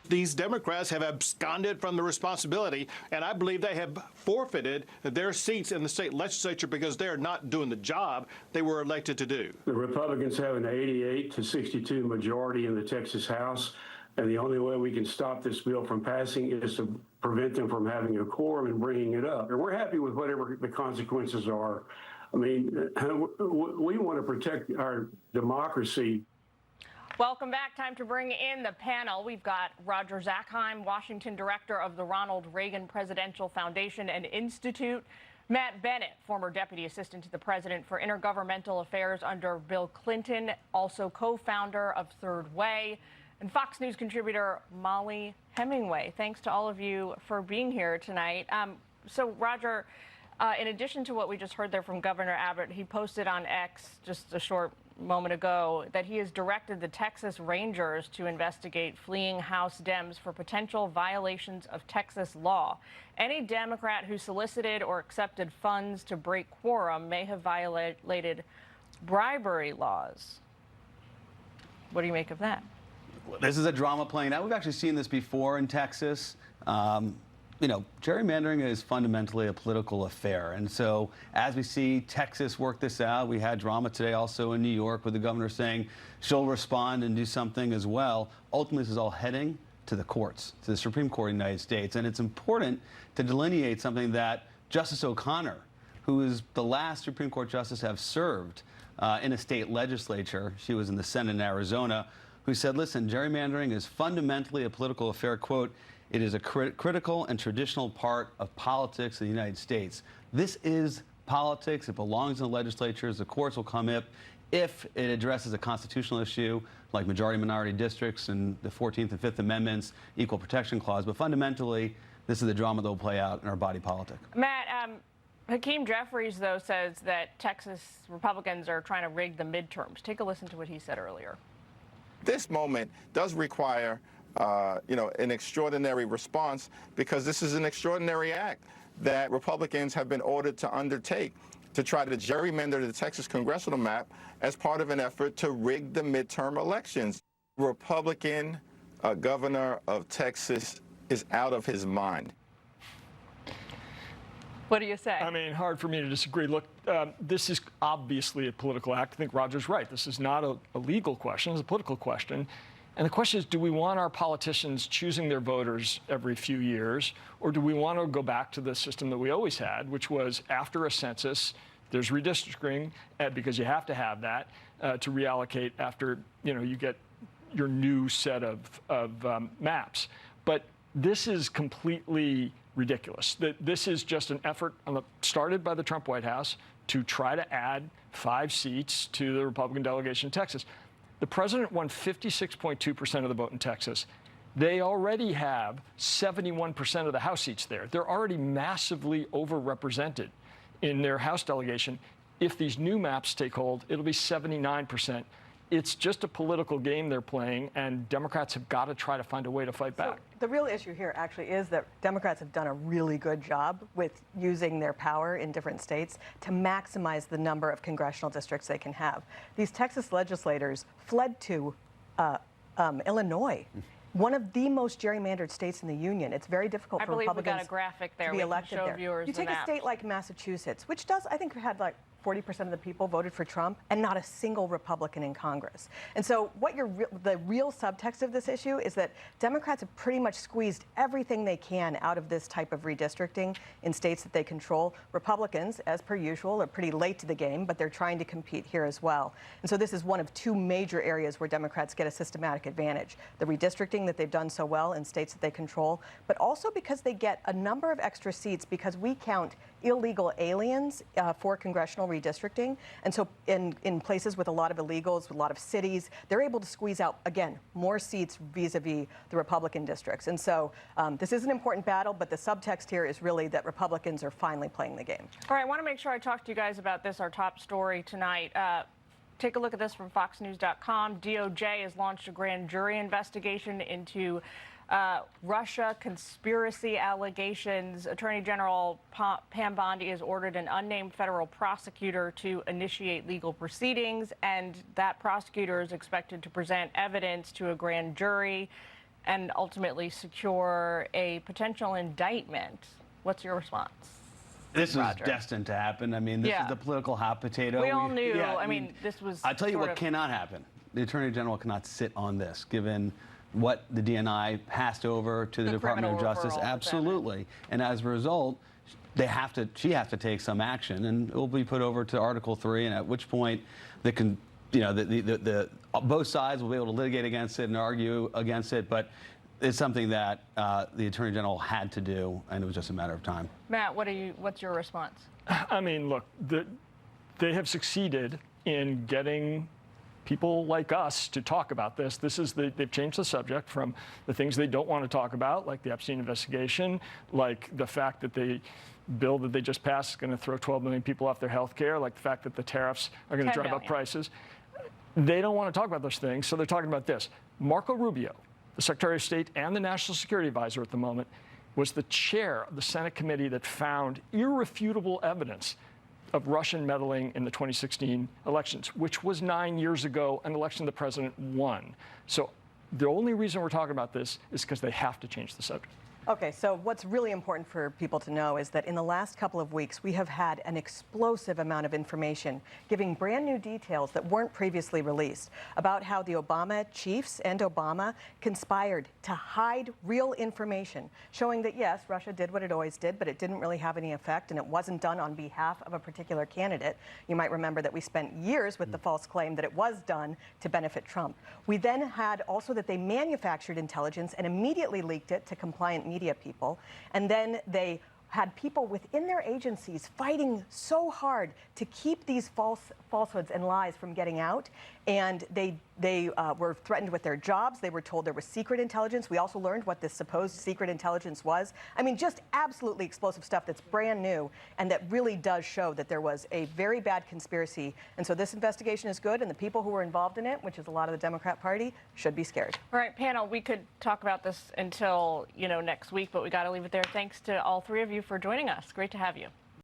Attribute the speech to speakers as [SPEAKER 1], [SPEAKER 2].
[SPEAKER 1] These Democrats have absconded from the responsibility, and I believe they have forfeited their seats in the state legislature because they're not doing the job they were elected to do.
[SPEAKER 2] The Republicans have an 88 to 62 majority in the Texas House, and the only way we can stop this bill from passing is to prevent them from having a quorum and bringing it up. And we're happy with whatever the consequences are. I mean, we want to protect our democracy.
[SPEAKER 3] Welcome back. Time to bring in the panel. We've got Roger Zakheim, Washington Director of the Ronald Reagan Presidential Foundation and Institute. Matt Bennett, former Deputy Assistant to the President for Intergovernmental Affairs under Bill Clinton, also co-founder of Third Way. And Fox News contributor Molly Hemingway. Thanks to all of you for being here tonight. So, Roger, in addition to what we just heard there from Governor Abbott, he posted on X just a short moment ago that he has directed the Texas Rangers to investigate fleeing House Dems for potential violations of Texas law. Any Democrat who solicited or accepted funds to break quorum may have violated bribery laws. What do you make of that?
[SPEAKER 4] This is a drama playing out. We've actually seen this before in Texas. You know, gerrymandering is fundamentally a political affair. And so as we see Texas work this out, we had drama today also in New York with the governor saying she'll respond and do something as well. Ultimately, this is all heading to the courts, to the Supreme Court of the United States. And it's important to delineate something that Justice O'Connor, who is the last Supreme Court justice to have served in a state legislature, she was in the Senate in Arizona, who said, listen, gerrymandering is fundamentally a political affair, quote, it is a critical and traditional part of politics in the United States. This is politics. It belongs in the legislatures. The courts will come up if it addresses a constitutional issue like majority-minority districts and the 14th and 5th Amendments, Equal Protection Clause. But fundamentally, this is the drama that will play out in our body politic.
[SPEAKER 3] Matt, Hakeem Jeffries, though, says that Texas Republicans are trying to rig the midterms. Take a listen to what he said earlier.
[SPEAKER 5] This moment does require an extraordinary response, because this is an extraordinary act that Republicans have been ordered to undertake to try to gerrymander the Texas congressional map as part of an effort to rig the midterm elections. Republican governor of Texas is out of his mind.
[SPEAKER 3] What do you say?
[SPEAKER 6] I mean, hard for me to disagree. Look, this is obviously a political act. I think Roger's right. This is not a legal question. It's a political question. And the question is, do we want our politicians choosing their voters every few years, or do we want to go back to the system that we always had, which was after a census, there's redistricting, because you have to have that to reallocate after you get your new set of maps. But this is completely ridiculous. This is just an effort started by the Trump White House to try to add 5 seats to the Republican delegation in Texas. The president won 56.2% of the vote in Texas. They already have 71% of the House seats there. They're already massively overrepresented in their House delegation. If these new maps take hold, it'll be 79%. It's just a political game they're playing, and Democrats have got to try to find a way to fight back.
[SPEAKER 7] So the real issue here actually is that Democrats have done a really good job with using their power in different states to maximize the number of congressional districts they can have. These Texas legislators fled to Illinois, one of the most gerrymandered states in the union. It's very difficult for Republicans
[SPEAKER 3] we got a graphic there.
[SPEAKER 7] to be elected there.
[SPEAKER 3] You
[SPEAKER 7] take a state like Massachusetts, which does, I think, had like 40% of the people voted for Trump, and not a single Republican in Congress. And so the real subtext of this issue is that Democrats have pretty much squeezed everything they can out of this type of redistricting in states that they control. Republicans, as per usual, are pretty late to the game, but they're trying to compete here as well. And so this is one of 2 major areas where Democrats get a systematic advantage. The redistricting that they've done so well in states that they control, but also because they get a number of extra seats because we count illegal aliens for congressional redistricting. And so in places with a lot of illegals, with a lot of cities, they're able to squeeze out, again, more seats vis-a-vis the Republican districts. And so this is an important battle, but the subtext here is really that Republicans are finally playing the game.
[SPEAKER 3] All right, I want to make sure I talk to you guys about this, our top story tonight. Take a look at this from FoxNews.com. DOJ has launched a grand jury investigation into Russia conspiracy allegations. Attorney General Pam Bondi has ordered an unnamed federal prosecutor to initiate legal proceedings, and that prosecutor is expected to present evidence to a grand jury and ultimately secure a potential indictment. What's your response?
[SPEAKER 4] This was
[SPEAKER 3] Roger?
[SPEAKER 4] destined to happen. I mean, this
[SPEAKER 3] Yeah.
[SPEAKER 4] is the political hot potato.
[SPEAKER 3] We all knew.
[SPEAKER 4] Yeah,
[SPEAKER 3] I mean, this was.
[SPEAKER 4] I'll tell you
[SPEAKER 3] sort
[SPEAKER 4] what
[SPEAKER 3] of-
[SPEAKER 4] cannot happen. The Attorney General cannot sit on this, given what the DNI passed over to the Department of
[SPEAKER 3] criminal
[SPEAKER 4] Justice.
[SPEAKER 3] referral,
[SPEAKER 4] Absolutely. And as a result, she has to take some action, and it will be put over to Article 3, and at which point both sides will be able to litigate against it and argue against it, but it's something that the Attorney General had to do, and it was just a matter of time.
[SPEAKER 3] Matt, what's your response?
[SPEAKER 6] I mean, look, they have succeeded in getting people like us to talk about this. They've changed the subject from the things they don't want to talk about, like the Epstein investigation, like the fact that the bill that they just passed is going to throw 12 million people off their health care, like the fact that the tariffs are going to
[SPEAKER 3] 10
[SPEAKER 6] drive up
[SPEAKER 3] million.
[SPEAKER 6] prices. They don't want to talk about those things, so they're talking about this. Marco Rubio, the Secretary of State and the National Security Advisor at the moment, was the chair of the Senate committee that found irrefutable evidence of Russian meddling in the 2016 elections, which was 9 years ago, an election the president won. So the only reason we're talking about this is because they have to change the subject.
[SPEAKER 7] Okay, so what's really important for people to know is that in the last couple of weeks, we have had an explosive amount of information giving brand new details that weren't previously released about how the Obama chiefs and Obama conspired to hide real information, showing that, yes, Russia did what it always did, but it didn't really have any effect, and it wasn't done on behalf of a particular candidate. You might remember that we spent years with the false claim that it was done to benefit Trump. We then had also that they manufactured intelligence and immediately leaked it to compliant media people, and then they had people within their agencies fighting so hard to keep these falsehoods and lies from getting out, and they were threatened with their jobs. They were told there was secret intelligence. We also learned what this supposed secret intelligence was. I mean, just absolutely explosive stuff that's brand new and that really does show that there was a very bad conspiracy. And so this investigation is good, and the people who were involved in it, which is a lot of the Democrat Party, should be scared.
[SPEAKER 3] All right, panel, we could talk about this until, next week, but we got to leave it there. Thanks to all three of you for joining us. Great to have you.